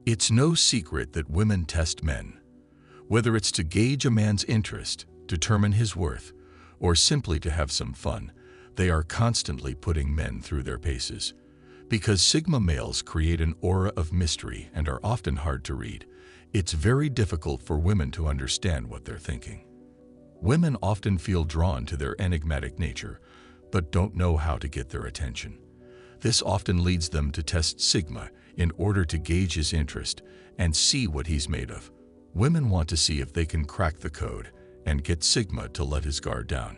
It's no secret that women test men. Whether it's to gauge a man's interest, determine his worth, or simply to have some fun, they are constantly putting men through their paces. Because Sigma males create an aura of mystery and are often hard to read, it's very difficult for women to understand what they're thinking. Women often feel drawn to their enigmatic nature, but don't know how to get their attention. This often leads them to test Sigma in order to gauge his interest and see what he's made of. Women want to see if they can crack the code and get Sigma to let his guard down.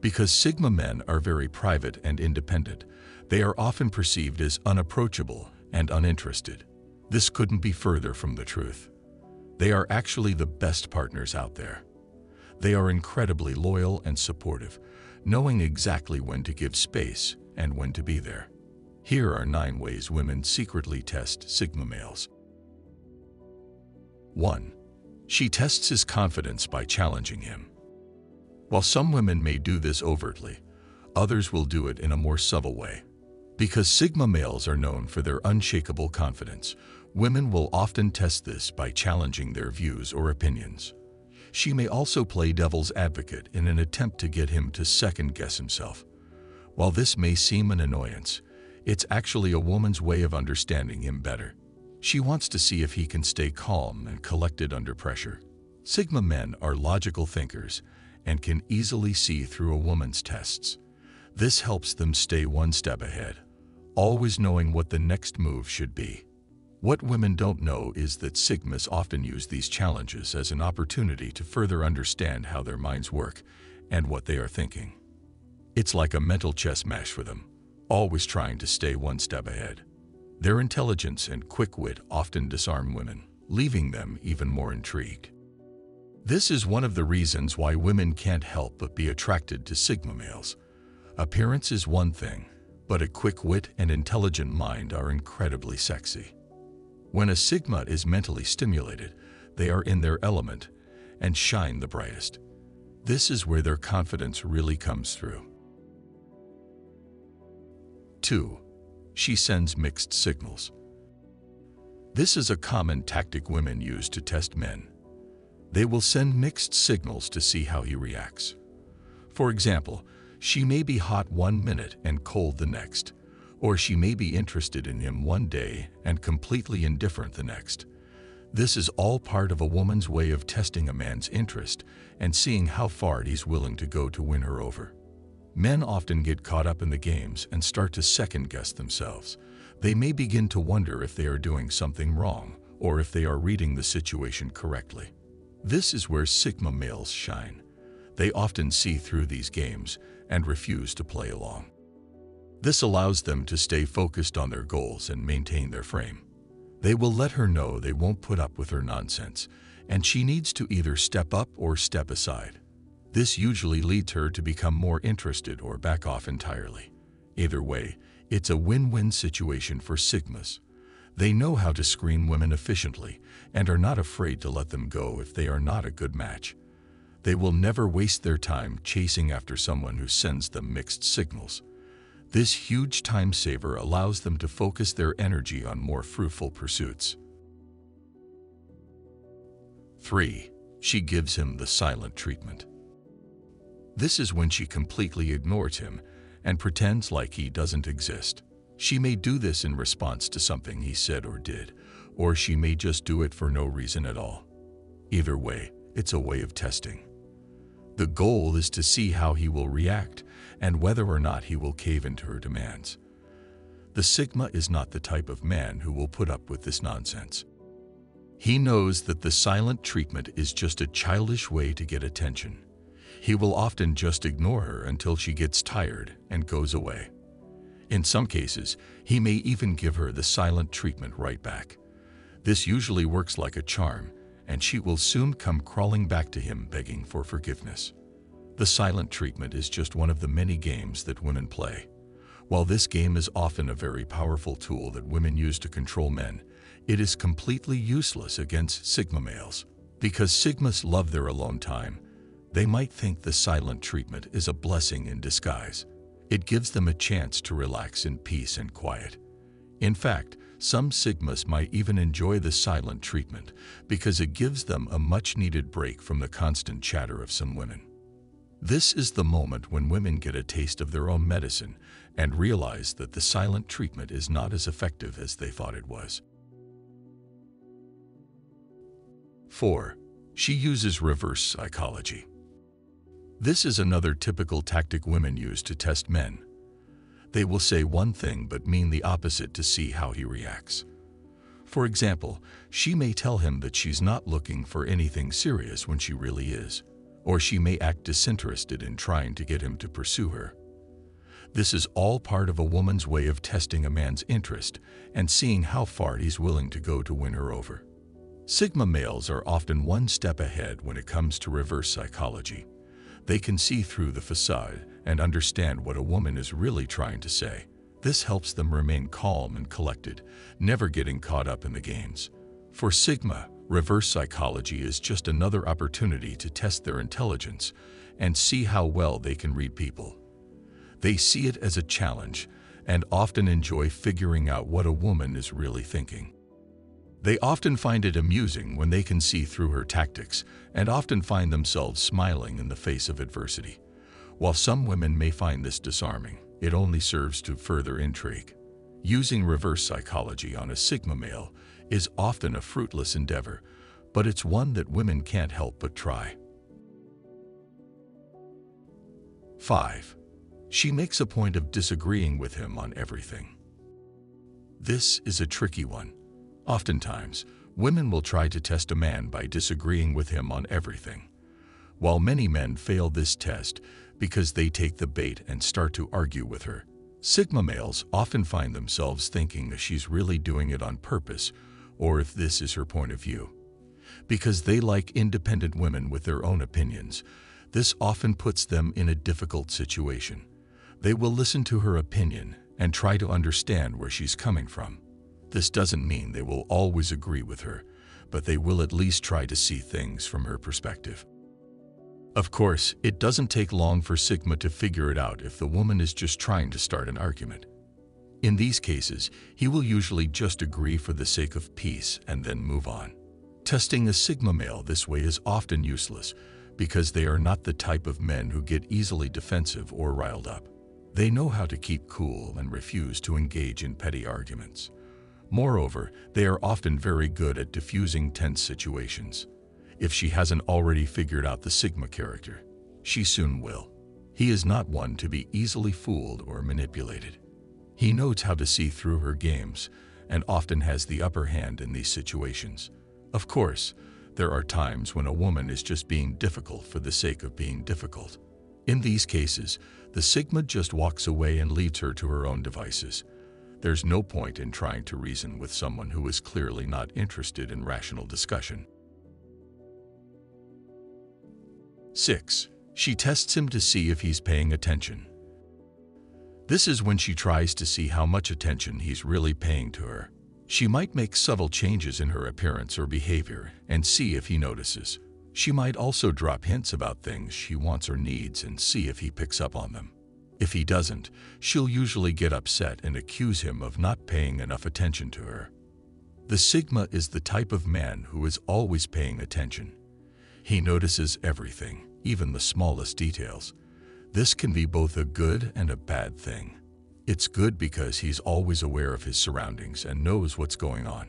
Because Sigma men are very private and independent, they are often perceived as unapproachable and uninterested. This couldn't be further from the truth. They are actually the best partners out there. They are incredibly loyal and supportive, knowing exactly when to give space and when to be there. Here are 9 ways women secretly test Sigma males. 1. She tests his confidence by challenging him. While some women may do this overtly, others will do it in a more subtle way. Because Sigma males are known for their unshakable confidence, women will often test this by challenging their views or opinions. She may also play devil's advocate in an attempt to get him to second-guess himself. While this may seem an annoyance, it's actually a woman's way of understanding him better. She wants to see if he can stay calm and collected under pressure. Sigma men are logical thinkers and can easily see through a woman's tests. This helps them stay one step ahead, always knowing what the next move should be. What women don't know is that Sigmas often use these challenges as an opportunity to further understand how their minds work and what they are thinking. It's like a mental chess match for them, always trying to stay one step ahead. Their intelligence and quick wit often disarm women, leaving them even more intrigued. This is one of the reasons why women can't help but be attracted to Sigma males. Appearance is one thing, but a quick wit and intelligent mind are incredibly sexy. When a Sigma is mentally stimulated, they are in their element and shine the brightest. This is where their confidence really comes through. 2. She sends mixed signals. This is a common tactic women use to test men. They will send mixed signals to see how he reacts. For example, she may be hot one minute and cold the next, or she may be interested in him one day and completely indifferent the next. This is all part of a woman's way of testing a man's interest and seeing how far he's willing to go to win her over. Men often get caught up in the games and start to second-guess themselves. They may begin to wonder if they are doing something wrong or if they are reading the situation correctly. This is where Sigma males shine. They often see through these games and refuse to play along. This allows them to stay focused on their goals and maintain their frame. They will let her know they won't put up with her nonsense, and she needs to either step up or step aside. This usually leads her to become more interested or back off entirely. Either way, it's a win-win situation for Sigmas. They know how to screen women efficiently and are not afraid to let them go if they are not a good match. They will never waste their time chasing after someone who sends them mixed signals. This huge time saver allows them to focus their energy on more fruitful pursuits. 3. She gives him the silent treatment. This is when she completely ignores him and pretends like he doesn't exist. She may do this in response to something he said or did, or she may just do it for no reason at all. Either way, it's a way of testing. The goal is to see how he will react and whether or not he will cave into her demands. The Sigma is not the type of man who will put up with this nonsense. He knows that the silent treatment is just a childish way to get attention. He will often just ignore her until she gets tired and goes away. In some cases, he may even give her the silent treatment right back. This usually works like a charm, and she will soon come crawling back to him begging for forgiveness. The silent treatment is just one of the many games that women play. While this game is often a very powerful tool that women use to control men, it is completely useless against Sigma males. Because Sigmas love their alone time, they might think the silent treatment is a blessing in disguise. It gives them a chance to relax in peace and quiet. In fact, Some Sigmas might even enjoy the silent treatment because it gives them a much-needed break from the constant chatter of some women. This is the moment when women get a taste of their own medicine and realize that the silent treatment is not as effective as they thought it was. 4. She uses reverse psychology. This is another typical tactic women use to test men. They will say one thing but mean the opposite to see how he reacts. For example, she may tell him that she's not looking for anything serious when she really is, or she may act disinterested in trying to get him to pursue her. This is all part of a woman's way of testing a man's interest and seeing how far he's willing to go to win her over. Sigma males are often one step ahead when it comes to reverse psychology. They can see through the facade and understand what a woman is really trying to say. This helps them remain calm and collected, never getting caught up in the games. For Sigma, reverse psychology is just another opportunity to test their intelligence and see how well they can read people. They see it as a challenge and often enjoy figuring out what a woman is really thinking. They often find it amusing when they can see through her tactics and often find themselves smiling in the face of adversity. While some women may find this disarming, it only serves to further intrigue. Using reverse psychology on a Sigma male is often a fruitless endeavor, but it's one that women can't help but try. 5. She makes a point of disagreeing with him on everything. This is a tricky one. Oftentimes, women will try to test a man by disagreeing with him on everything. While many men fail this test because they take the bait and start to argue with her, Sigma males often find themselves thinking that she's really doing it on purpose, or if this is her point of view. Because they like independent women with their own opinions, this often puts them in a difficult situation. They will listen to her opinion and try to understand where she's coming from. This doesn't mean they will always agree with her, but they will at least try to see things from her perspective. Of course, it doesn't take long for Sigma to figure it out if the woman is just trying to start an argument. In these cases, he will usually just agree for the sake of peace and then move on. Testing a Sigma male this way is often useless because they are not the type of men who get easily defensive or riled up. They know how to keep cool and refuse to engage in petty arguments. Moreover, they are often very good at diffusing tense situations. If she hasn't already figured out the Sigma character, she soon will. He is not one to be easily fooled or manipulated. He knows how to see through her games and often has the upper hand in these situations. Of course, there are times when a woman is just being difficult for the sake of being difficult. In these cases, the Sigma just walks away and leaves her to her own devices. There's no point in trying to reason with someone who is clearly not interested in rational discussion. 6. She tests him to see if he's paying attention. This is when she tries to see how much attention he's really paying to her. She might make subtle changes in her appearance or behavior and see if he notices. She might also drop hints about things she wants or needs and see if he picks up on them. If he doesn't, she'll usually get upset and accuse him of not paying enough attention to her. The Sigma is the type of man who is always paying attention. He notices everything, even the smallest details. This can be both a good and a bad thing. It's good because he's always aware of his surroundings and knows what's going on.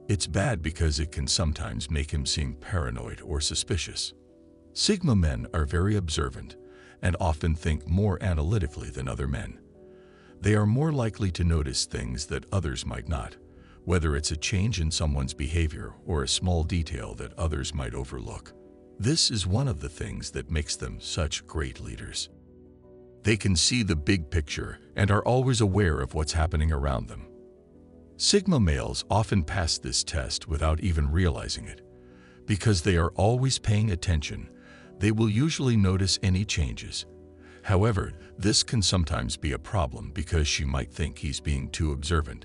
It's bad because it can sometimes make him seem paranoid or suspicious. Sigma men are very observant and often think more analytically than other men. They are more likely to notice things that others might not, whether it's a change in someone's behavior or a small detail that others might overlook. This is one of the things that makes them such great leaders. They can see the big picture and are always aware of what's happening around them. Sigma males often pass this test without even realizing it. Because they are always paying attention, they will usually notice any changes. However, this can sometimes be a problem because she might think he's being too observant,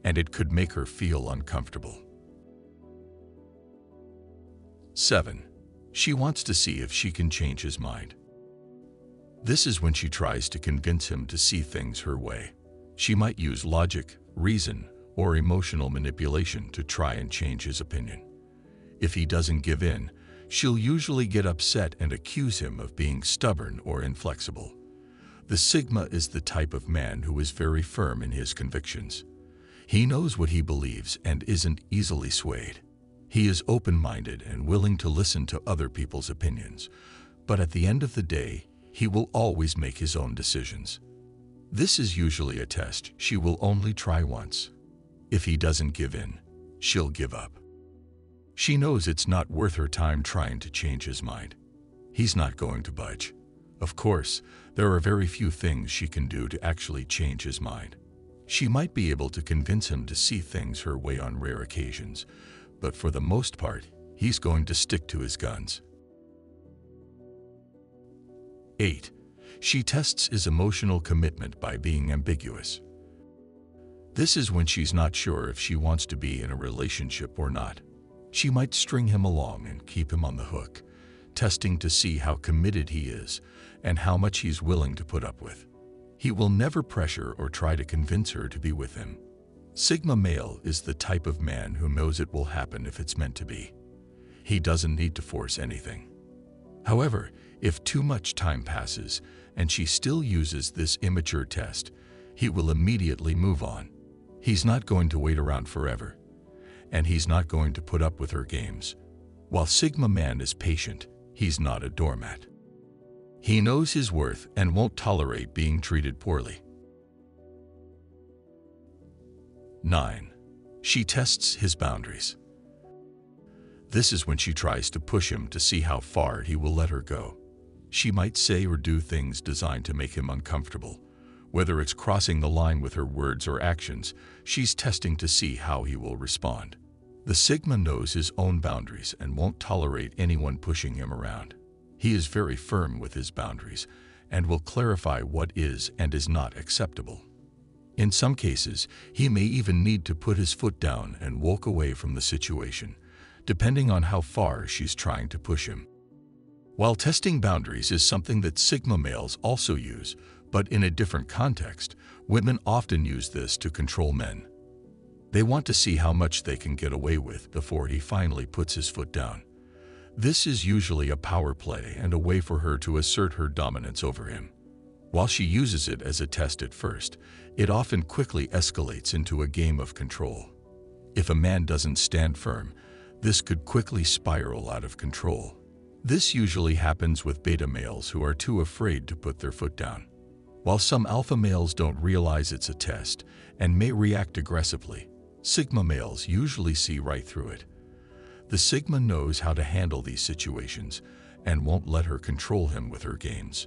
and it could make her feel uncomfortable. 7. She wants to see if she can change his mind. This is when she tries to convince him to see things her way. She might use logic, reason, or emotional manipulation to try and change his opinion. If he doesn't give in, she'll usually get upset and accuse him of being stubborn or inflexible. The Sigma is the type of man who is very firm in his convictions. He knows what he believes and isn't easily swayed. He is open-minded and willing to listen to other people's opinions, but at the end of the day, he will always make his own decisions. This is usually a test she will only try once. If he doesn't give in, she'll give up. She knows it's not worth her time trying to change his mind. He's not going to budge. Of course, there are very few things she can do to actually change his mind. She might be able to convince him to see things her way on rare occasions, but for the most part, he's going to stick to his guns. 8. She tests his emotional commitment by being ambiguous. This is when she's not sure if she wants to be in a relationship or not. She might string him along and keep him on the hook, testing to see how committed he is and how much he's willing to put up with. He will never pressure or try to convince her to be with him. Sigma male is the type of man who knows it will happen if it's meant to be. He doesn't need to force anything. However, if too much time passes and she still uses this immature test, he will immediately move on. He's not going to wait around forever, and he's not going to put up with her games. While Sigma man is patient, he's not a doormat. He knows his worth and won't tolerate being treated poorly. 9. She tests his boundaries. This is when she tries to push him to see how far he will let her go. She might say or do things designed to make him uncomfortable. Whether it's crossing the line with her words or actions, she's testing to see how he will respond. The Sigma knows his own boundaries and won't tolerate anyone pushing him around. He is very firm with his boundaries and will clarify what is and is not acceptable. In some cases, he may even need to put his foot down and walk away from the situation, depending on how far she's trying to push him. While testing boundaries is something that Sigma males also use, but in a different context, women often use this to control men. They want to see how much they can get away with before he finally puts his foot down. This is usually a power play and a way for her to assert her dominance over him. While she uses it as a test at first, it often quickly escalates into a game of control. If a man doesn't stand firm, this could quickly spiral out of control. This usually happens with beta males who are too afraid to put their foot down. While some alpha males don't realize it's a test and may react aggressively, Sigma males usually see right through it. The Sigma knows how to handle these situations and won't let her control him with her games.